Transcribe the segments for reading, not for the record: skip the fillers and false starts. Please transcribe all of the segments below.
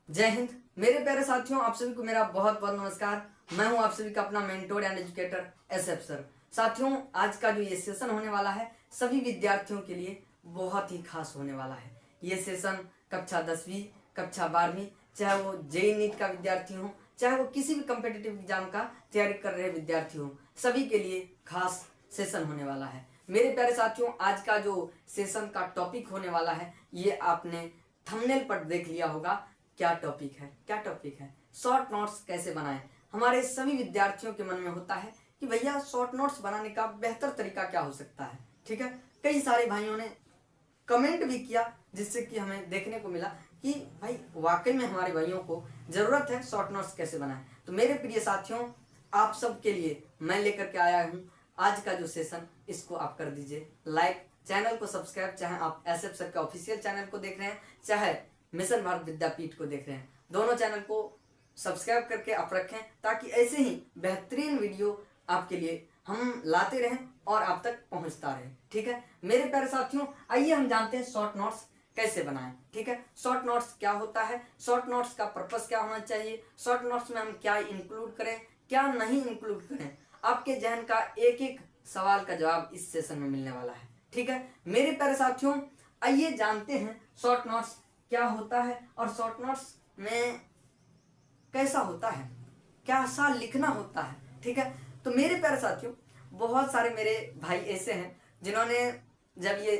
जय हिंद। मेरे प्यारे साथियों, आप सभी को मेरा बहुत बहुत नमस्कार। मैं हूं आप सभी का अपना mentor and educator SF sir. साथियों, आज का जो ये सेशन होने वाला है सभी विद्यार्थियों के लिए बहुत ही खास होने वाला है। ये सेशन कक्षा 10वीं, कक्षा 12वीं, चाहे वो JEE नीट का विद्यार्थी हो, चाहे वो किसी भी कम्पिटिटिव एग्जाम का तैयारी कर रहे विद्यार्थी हो, सभी के लिए खास सेशन होने वाला है। मेरे प्यारे साथियों, आज का जो सेशन का टॉपिक होने वाला है ये आपने थंबनेल पर देख लिया होगा। क्या टॉपिक है? शॉर्ट नोट्स कैसे बनाएं। हमारे सभी विद्यार्थियों के मन में होता है कि भैया शॉर्ट नोट्स बनाने का बेहतर तरीका क्या हो सकता है। ठीक है, कई सारे भाइयों ने कमेंट भी किया जिससे कि हमें देखने को मिला कि भाई वाकई में हमारे भाइयों को जरूरत है शॉर्ट नोट्स कैसे बनाएं। तो मेरे प्रिय साथियों, आप सब के लिए मैं लेकर के आया हूँ आज का जो सेशन, इसको आप कर दीजिए लाइक, चैनल को सब्सक्राइब, चाहे आप SF सर का ऑफिशियल चैनल को देख रहे हैं, चाहे मिशन भारत विद्यापीठ को देख रहे हैं, दोनों चैनल को सब्सक्राइब करके आप रखें ताकि ऐसे ही बेहतरीन वीडियो आपके लिए हम लाते रहें और आप तक पहुंचता रहे। ठीक है मेरे प्यारे साथियों, आइए हम जानते हैं शॉर्ट नोट्स कैसे बनाएं। ठीक है, शॉर्ट नोट्स क्या होता है, शॉर्ट नोट्स का पर्पस क्या होना चाहिए, शॉर्ट नोट्स में हम क्या इंक्लूड करें, क्या नहीं इंक्लूड करें। आपके जहन का एक एक सवाल का जवाब इस सेशन में मिलने वाला है। ठीक है मेरे प्यारे साथियों, आइए जानते हैं शॉर्ट नोट्स क्या होता है और शॉर्ट नोट्स में कैसा होता है, क्या सा लिखना होता है। ठीक है, तो मेरे प्यारे साथियों, बहुत सारे मेरे भाई ऐसे हैं जिन्होंने जब ये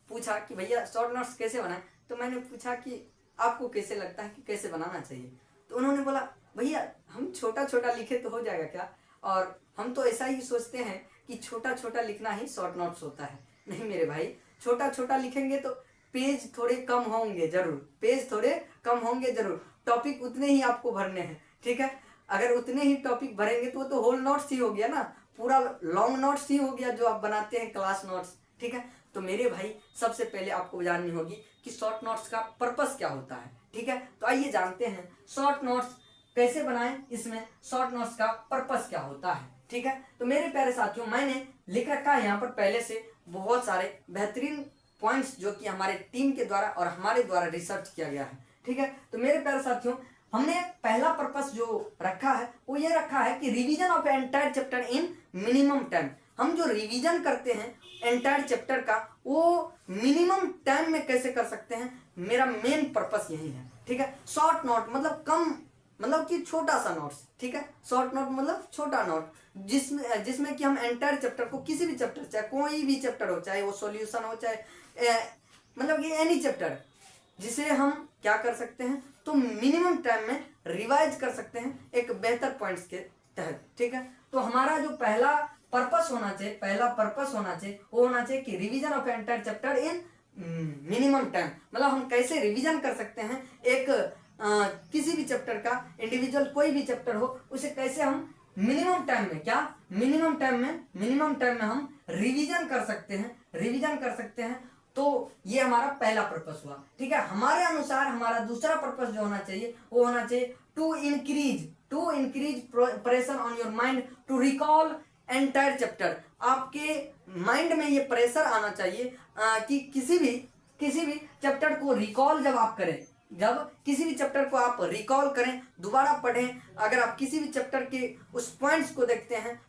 पूछा कि भैया शॉर्ट नोट्स कैसे बनाएं, तो मैंने पूछा कि आपको कैसे लगता है कि कैसे बनाना चाहिए। तो उन्होंने बोला भैया हम छोटा छोटा लिखे तो हो जाएगा क्या, और हम तो ऐसा ही सोचते हैं कि छोटा छोटा लिखना ही शॉर्ट नोट्स होता है। नहीं मेरे भाई, छोटा छोटा लिखेंगे तो पेज थोड़े कम होंगे जरूर, पेज थोड़े कम होंगे जरूर, टॉपिक उतने ही आपको भरने हैं। ठीक है, अगर उतने ही टॉपिक भरेंगे तो वो तो होल नोट्स ही हो गया ना, पूरा लॉन्ग नोट्स ही हो गया जो आप बनाते हैं क्लास नोट्स। ठीक है, तो मेरे भाई सबसे पहले आपको जाननी होगी कि शॉर्ट नोट्स का पर्पस क्या होता है। ठीक है, तो आइए जानते हैं शॉर्ट नोट्स कैसे बनाएं, इसमें शॉर्ट नोट्स का पर्पस क्या होता है। ठीक है, तो मेरे प्यारे साथियों, मैंने लिख रखा है यहाँ पर पहले से बहुत सारे बेहतरीन पॉइंट्स जो कि हमारे टीम के द्वारा और हमारे द्वारा रिसर्च किया गया है। ठीक है, तो मेरे प्यारे साथियों, हमने पहला पर्पस जो रखा है वो ये रखा है कि revision of entire chapter in minimum time. हम जो रिवीजन करते हैं एंटायर चैप्टर का वो मिनिमम टाइम में कैसे कर सकते हैं, मेरा मेन पर्पस यही है। ठीक है, शॉर्ट नोट मतलब कम, मतलब कि छोटा सा नोट्स। ठीक है, शॉर्ट नोट मतलब छोटा नोट जिसमें कि हम एंटायर चैप्टर को, किसी भी चैप्टर, चाहे कोई भी चैप्टर हो, चाहे वो सॉल्यूशन हो, चाहे मतलब कि एनी चैप्टर, जिसे हम क्या कर सकते हैं तो मिनिमम टाइम में रिवाइज कर सकते हैं एक बेहतर पॉइंट्स के तहत। ठीक है, तो हमारा जो पहला पर्पस होना चाहिए वो होना चाहिए कि revision of entire chapter in minimum time. मतलब हम कैसे रिवीजन कर सकते हैं एक किसी भी चैप्टर का, इंडिविजुअल कोई भी चैप्टर हो, उसे कैसे हम मिनिमम टाइम में, क्या मिनिमम टाइम में हम रिवीजन कर सकते हैं। तो ये हमारा पहला पर्पस हुआ। ठीक है, हमारे अनुसार हमारा दूसरा पर्पस जो होना चाहिए वो होना चाहिए to increase pressure on your mind to recall entire chapter. आपके माइंड में ये प्रेशर आना चाहिए कि किसी भी चैप्टर को रिकॉल जब आप करें, जब किसी भी चैप्टर को आप रिकॉल करें, दोबारा पढ़ें, अगर आप किसी भी चैप्टर के उस पॉइंट्स को देखते हैं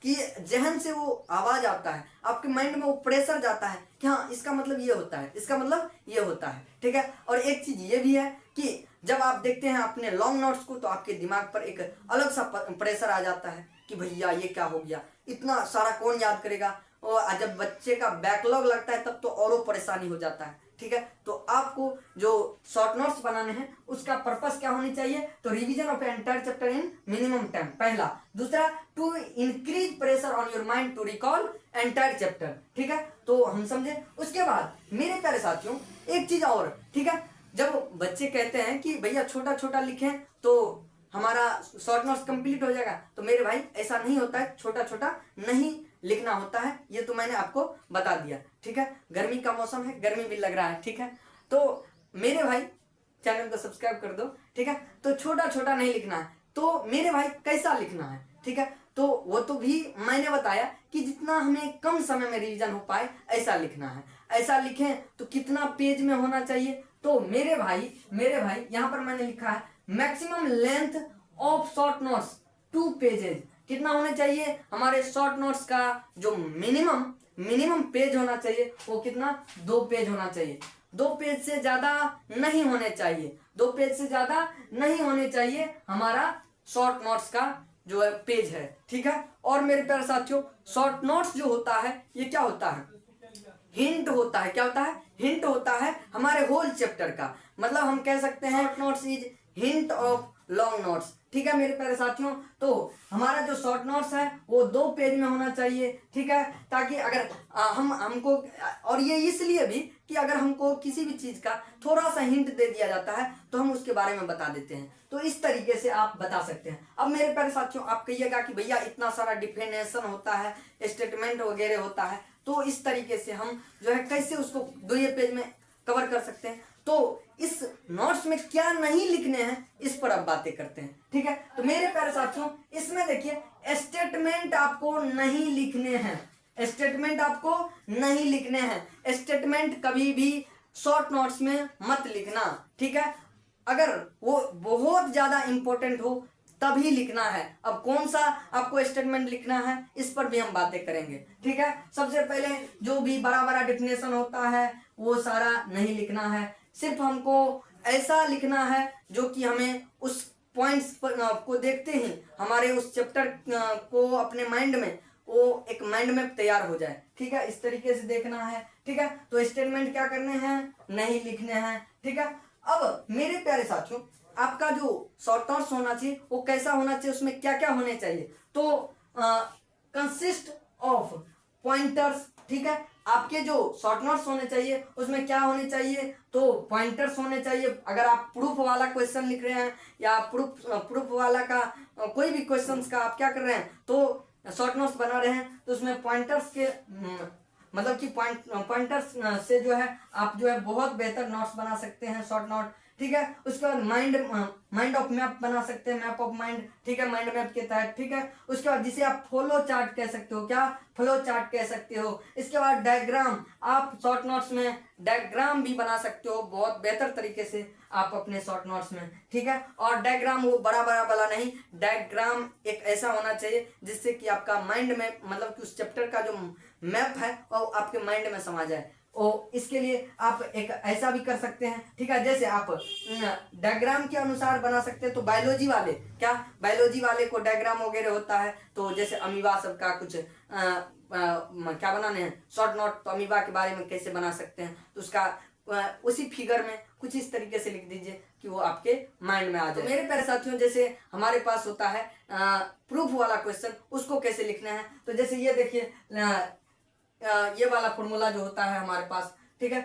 कि जहन से वो आवाज आता है, आपके माइंड में वो प्रेशर जाता है कि हाँ इसका मतलब ये होता है, इसका मतलब ये होता है। ठीक है, और एक चीज ये भी है कि जब आप देखते हैं अपने लॉन्ग नोट्स को तो आपके दिमाग पर एक अलग सा प्रेशर आ जाता है कि भैया ये क्या हो गया, इतना सारा कौन याद करेगा। और जब बच्चे का बैकलॉग लगता है तब तो और परेशानी हो जाता है। ठीक है, तो आपको जो शॉर्ट नोट्स बनाने हैं उसका पर्पस क्या होनी चाहिए, तो revision of entire chapter in minimum time, पहला। दूसरा, to increase pressure on your mind to recall entire chapter. ठीक है, तो हम समझे। उसके बाद मेरे प्यारे साथियों एक चीज और, ठीक है, जब बच्चे कहते हैं कि भैया छोटा छोटा लिखें तो हमारा शॉर्ट नोट्स कंप्लीट हो जाएगा, तो मेरे भाई ऐसा नहीं होता है, छोटा छोटा नहीं लिखना होता है, ये तो मैंने आपको बता दिया। ठीक है, गर्मी का मौसम है, गर्मी भी लग रहा है। ठीक है, तो मेरे भाई चैनल को सब्सक्राइब कर दो। ठीक है, तो छोटा छोटा नहीं लिखना है, तो मेरे भाई कैसा लिखना है, ठीक है, तो वो तो भी मैंने बताया कि जितना हमें कम समय में रिवीजन हो पाए ऐसा लिखना है। ऐसा लिखें तो कितना पेज में होना चाहिए, तो मेरे भाई यहाँ पर मैंने लिखा है maximum length of short notes 2 pages. कितना होना चाहिए हमारे शॉर्ट नोट्स का जो मिनिमम पेज होना चाहिए वो कितना 2 पेज होना चाहिए। 2 पेज से ज्यादा नहीं होने चाहिए, 2 पेज से ज्यादा नहीं होने चाहिए हमारा शॉर्ट नोट्स का जो है पेज है, ठीक है। और मेरे प्यारे साथियों शॉर्ट नोट्स जो होता है ये क्या होता है, हिंट होता है। क्या होता है, हिंट होता है हमारे होल चैप्टर का। मतलब हम कह सकते हैं notes is hint of long notes, ठीक है मेरे प्यारे साथियों। तो हमारा जो शॉर्ट नोट्स है वो 2 पेज में होना चाहिए, ठीक है, ताकि अगर हमको, और ये इसलिए भी कि अगर हमको किसी भी चीज का थोड़ा सा हिंट दे दिया जाता है तो हम उसके बारे में बता देते हैं। तो इस तरीके से आप बता सकते हैं। अब मेरे प्यारे साथियों आप कहिएगा कि भैया इतना सारा डिफिनेशन होता है, स्टेटमेंट वगैरह होता है, तो इस तरीके से हम जो है कैसे उसको 2 पेज में कवर कर सकते हैं। तो इस नोट्स में क्या नहीं लिखने हैं इस पर अब बातें करते हैं, ठीक है। तो मेरे प्यारे साथियों इसमें देखिए स्टेटमेंट आपको नहीं लिखने हैं, स्टेटमेंट आपको नहीं लिखने हैं। स्टेटमेंट कभी भी शॉर्ट नोट्स में मत लिखना, ठीक है। अगर वो बहुत ज्यादा इंपॉर्टेंट हो तभी लिखना है। अब कौन सा आपको स्टेटमेंट लिखना है इस पर भी हम बातें करेंगे, ठीक है। सबसे पहले जो भी बड़ा बड़ा डिफिनेशन होता है वो सारा नहीं लिखना है, सिर्फ हमको ऐसा लिखना है जो कि हमें उस पॉइंट्स को देखते ही हमारे उस चैप्टर को अपने माइंड में वो एक माइंड मैप तैयार हो जाए, ठीक है। इस तरीके से देखना है, ठीक है। तो स्टेटमेंट क्या करने हैं, नहीं लिखने हैं, ठीक है। अब मेरे प्यारे साथियों आपका जो शॉर्ट नोट्स होना चाहिए वो कैसा होना चाहिए, उसमें क्या क्या होने चाहिए। तो कंसिस्ट ऑफ पॉइंटर्स, ठीक है। आपके जो शॉर्ट नोट्स होने चाहिए उसमें क्या होने चाहिए, तो पॉइंटर्स होने चाहिए। अगर आप प्रूफ वाला क्वेश्चन लिख रहे हैं या प्रूफ वाला का कोई भी क्वेश्चंस का आप क्या कर रहे हैं तो शॉर्ट नोट्स बना रहे हैं, तो उसमें पॉइंटर्स के मतलब कि पॉइंटर्स से जो है आप जो है बहुत बेहतर नोट्स बना सकते हैं, शॉर्ट नोट, ठीक है। उसके बाद माइंड ऑफ मैप बना सकते हैं, मैप ऑफ माइंड, ठीक है, माइंड मैप के तहत, ठीक है। उसके बाद जिसे आप फ्लो चार्ट कह सकते हो, क्या फ्लो चार्ट कह सकते हो। इसके बाद डायग्राम, आप शॉर्ट नोट्स में डायग्राम भी बना सकते हो बहुत बेहतर तरीके से आप अपने शॉर्ट नोट्स में, ठीक है। और डायग्राम वो बड़ा बड़ा वाला नहीं, डायग्राम एक ऐसा होना चाहिए जिससे कि आपका माइंड में मतलब कि उस चैप्टर का जो मैप है वो आपके माइंड में समा जाए। और इसके लिए आप एक ऐसा भी कर सकते हैं, ठीक है। जैसे आप डायग्राम के अनुसार बना सकते हैं, तो बायोलॉजी वाले को डायग्राम वगैरह होता है, तो जैसे अमीबा सबका कुछ क्या बनाने हैं शॉर्ट नोट, तो अमीबा के बारे में कैसे बना सकते हैं, तो उसका उसी फिगर में कुछ इस तरीके से लिख दीजिए कि वो आपके माइंड में आ जाए। तो मेरे प्यारे साथियों जैसे हमारे पास होता है प्रूफ वाला क्वेश्चन, उसको कैसे लिखना है, तो जैसे ये देखिए ये वाला फॉर्मूला जो होता है हमारे पास, ठीक है,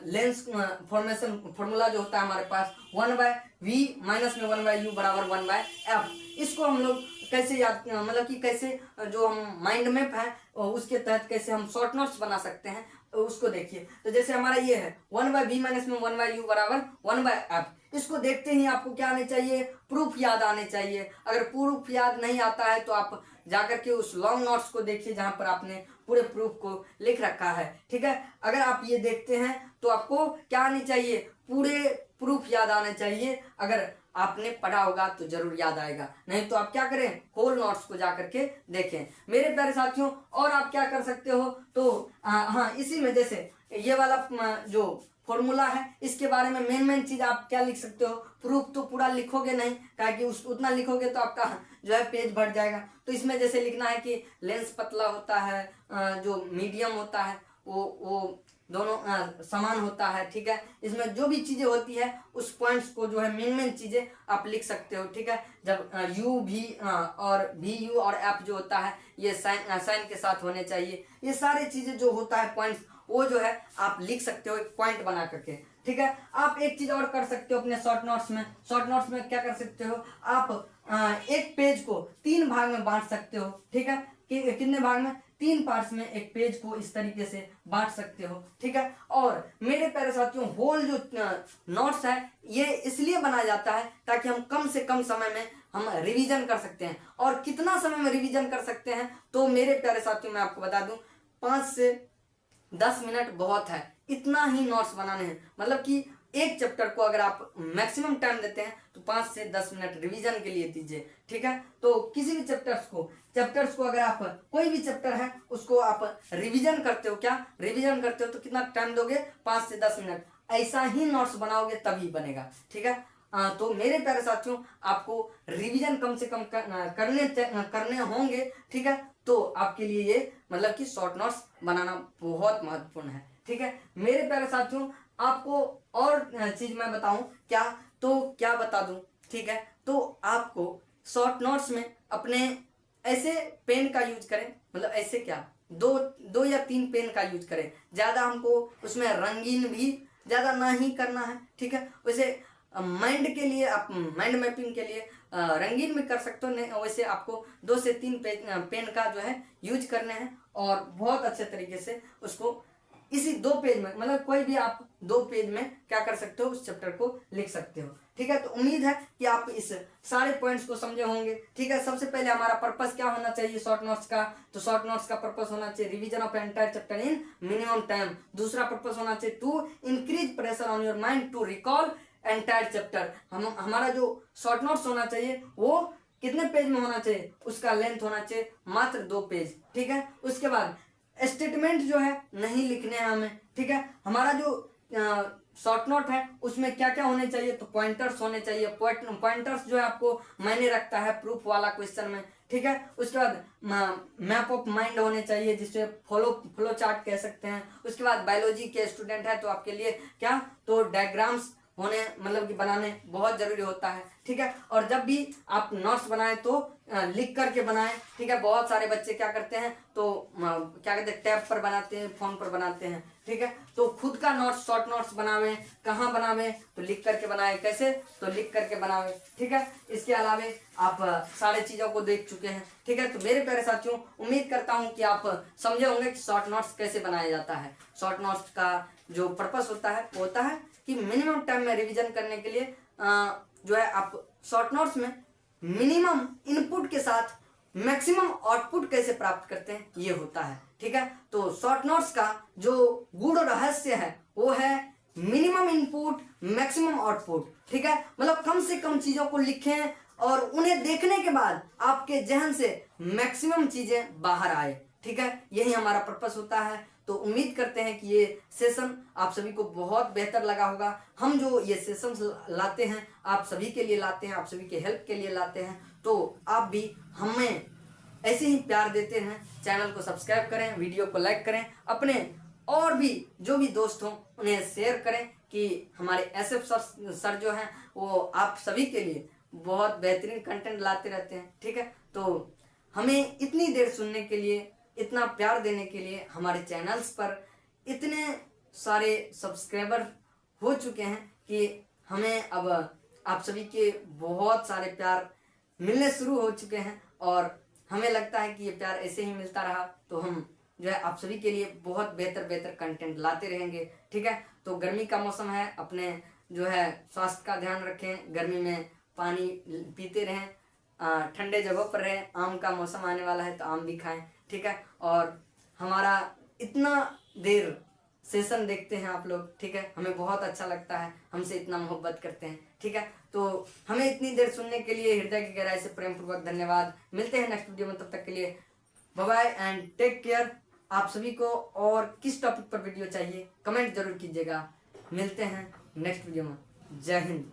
लेंस फॉर्मेशन फॉर्मूला जो होता है हमारे पास 1/v माइनस में 1/u बराबर 1/f। इसको हम लोग कैसे याद मतलब कि कैसे जो हम माइंड मैप है उसके तहत कैसे हम शॉर्ट नोट्स बना सकते हैं उसको देखिए। तो जैसे हमारा ये है 1/v माइनस में 1/u बराबर 1/f। इसको देखते ही आपको क्या आने चाहिए, प्रूफ याद आने चाहिए। अगर प्रूफ याद नहीं आता है तो आप जाकर के उस लॉन्ग नोट्स को देखिए जहां पर आपने पूरे प्रूफ को लिख रखा है, ठीक है। अगर आप ये देखते हैं तो आपको क्या आनी चाहिए, पूरे प्रूफ याद आने चाहिए। अगर आपने पढ़ा होगा तो जरूर याद आएगा, नहीं तो आप क्या करें, होल नोट्स को जाकर के देखें मेरे प्यारे साथियों। और आप क्या कर सकते हो, तो हाँ इसी में जैसे ये वाला जो फॉर्मूला है इसके बारे में मेन चीज आप क्या लिख सकते हो। प्रूफ तो पूरा लिखोगे नहीं, ताकि उतना लिखोगे तो आपका जो है पेज बढ़ जाएगा। तो इसमें जैसे लिखना है कि लेंस पतला होता है, जो मीडियम होता है वो दोनों समान होता है, ठीक है। इसमें जो भी चीजें होती है उस पॉइंट्स को जो है मेन चीजें आप लिख सकते हो, ठीक है। जब यू भी और भी यू और एफ जो होता है ये साइन के साथ होने चाहिए। ये सारी चीजें जो होता है पॉइंट्स वो जो है आप लिख सकते हो एक पॉइंट बना करके, ठीक है। आप एक चीज और कर सकते हो अपने शॉर्ट नोट्स में क्या कर सकते हो, आप एक पेज को 3 भाग में बांट सकते हो, ठीक है। कितने भाग में, 3 पार्ट्स में एक पेज को इस तरीके से बांट सकते हो, ठीक है। और मेरे प्यारे साथियों होल जो नोट्स है ये इसलिए बनाया जाता है ताकि हम कम से कम समय में हम रिवीजन कर सकते हैं। और कितना समय में रिवीजन कर सकते हैं, तो मेरे प्यारे साथियों मैं आपको बता दूं 5 से 10 मिनट बहुत है, इतना ही नोट्स बनाने हैं। मतलब कि एक चैप्टर को अगर आप मैक्सिमम टाइम देते हैं तो 5 से 10 मिनट रिवीजन के लिए दीजिए, ठीक है। तो किसी भी चैप्टर्स को अगर आप कोई भी चैप्टर है उसको आप रिवीजन करते हो, क्या रिवीजन करते हो तो कितना टाइम दोगे, 5 से 10 मिनट। ऐसा ही नोट्स बनाओगे तभी बनेगा, ठीक है। तो मेरे प्यारे साथियों, आपको रिवीजन कम से कम करने होंगे, ठीक है। तो आपके लिए ये मतलब कि शॉर्ट नोट्स बनाना बहुत महत्वपूर्ण है, ठीक है। मेरे प्यारे साथियों, आपको और चीज मैं बताऊं क्या, तो क्या बता दूं, ठीक है। तो आपको शॉर्ट नोट्स में अपने ऐसे पेन का यूज करें, मतलब ऐसे क्या, दो या 3 पेन का यूज करें। ज्यादा हमको उसमें रंगीन भी ज्यादा ना ही करना है, ठीक है। वैसे माइंड के लिए, आप माइंड मैपिंग के लिए रंगीन भी कर सकते हो, नहीं वैसे आपको 2 से 3 पेन का जो है यूज करने हैं और बहुत अच्छे तरीके से उसको इसी 2 पेज में, मतलब कोई भी आप 2 पेज में क्या कर सकते हो, उस चैप्टर को लिख सकते हो, ठीक है। तो उम्मीद है कि आप इस सारे पॉइंट्स को समझे होंगे, ठीक है। सबसे पहले हमारा पर्पस क्या होना चाहिए शॉर्ट नोट्स का, तो शॉर्ट नोट्स का पर्पस होना चाहिए revision of entire chapter in minimum time. दूसरा पर्पस होना चाहिए to increase pressure on your mind to recall entire chapter. हमारा जो शॉर्ट नोट्स होना चाहिए वो कितने पेज में होना चाहिए, उसका लेंथ होना चाहिए मात्र 2 पेज, ठीक है। उसके बाद स्टेटमेंट जो है नहीं लिखने हैं हमें, ठीक है। हमारा जो शॉर्ट नोट है उसमें क्या क्या होने चाहिए, तो पॉइंटर्स होने चाहिए। पॉइंटर्स जो है आपको मायने रखता है प्रूफ वाला क्वेश्चन में, ठीक है। उसके बाद मैप ऑफ माइंड होने चाहिए, जिससे फ्लो चार्ट कह सकते हैं। उसके बाद बायोलॉजी के स्टूडेंट है तो आपके लिए क्या, तो डायग्राम्स होने मतलब कि बनाने बहुत जरूरी होता है, ठीक है। और जब भी आप नोट्स बनाए तो लिख करके बनाएं, ठीक है। बहुत सारे बच्चे क्या करते हैं, तो क्या कहते हैं, टैब पर बनाते हैं, फोन पर बनाते हैं, ठीक है। तो खुद का नोट्स, शॉर्ट नोट्स बनावे, कहाँ बनावे, तो लिख करके बनाए। कैसे, तो लिख करके बनावे, ठीक है। इसके अलावे आप सारे चीजों को देख चुके हैं, ठीक है। तो मेरे प्यारे साथियों, उम्मीद करता हूँ कि आप समझे होंगे कि शॉर्ट नोट्स कैसे बनाया जाता है। शॉर्ट नोट्स का जो पर्पस होता है वो होता है कि मिनिमम टाइम में रिवीजन करने के लिए जो है आप शॉर्ट नोट्स में मिनिमम इनपुट के साथ मैक्सिमम आउटपुट कैसे प्राप्त करते हैं, ये होता है, ठीक है। तो शॉर्ट नोट्स का जो गूढ़ रहस्य है वो है मिनिमम इनपुट मैक्सिमम आउटपुट, ठीक है। मतलब कम से कम चीजों को लिखें और उन्हें देखने के बाद आपके जहन से मैक्सिमम चीजें बाहर आए, ठीक है। यही हमारा पर्पस होता है। तो उम्मीद करते हैं कि ये सेशन आप सभी को बहुत बेहतर लगा होगा। हम जो ये सेशंस लाते हैं आप सभी के लिए लाते हैं, आप सभी के हेल्प के लिए लाते हैं। तो आप भी हमें ऐसे ही प्यार देते हैं। चैनल को सब्सक्राइब करें, वीडियो को लाइक करें, अपने और भी जो भी दोस्त हों उन्हें शेयर करें कि हमारे एसएफ सर जो हैं वो आप सभी के लिए बहुत बेहतरीन कंटेंट लाते रहते हैं, ठीक है। तो हमें इतनी देर सुनने के लिए, इतना प्यार देने के लिए, हमारे चैनल्स पर इतने सारे सब्सक्राइबर हो चुके हैं कि हमें अब आप सभी के बहुत सारे प्यार मिलने शुरू हो चुके हैं और हमें लगता है कि ये प्यार ऐसे ही मिलता रहा तो हम जो है आप सभी के लिए बहुत बेहतर कंटेंट लाते रहेंगे, ठीक है। तो गर्मी का मौसम है, अपने जो है स्वास्थ्य का ध्यान रखें, गर्मी में पानी पीते रहें, ठंडे जगहों पर रहें, आम का मौसम आने वाला है तो आम भी खाएं, ठीक है। और हमारा इतना देर सेशन देखते हैं आप लोग, ठीक है, हमें बहुत अच्छा लगता है, हमसे इतना मोहब्बत करते हैं, ठीक है। तो हमें इतनी देर सुनने के लिए हृदय की गहराई से प्रेम पूर्वक धन्यवाद। मिलते हैं नेक्स्ट वीडियो में, तब तक के लिए bye bye and take care. आप सभी को और किस टॉपिक पर वीडियो चाहिए कमेंट जरूर कीजिएगा। मिलते हैं नेक्स्ट वीडियो में। जय हिंद।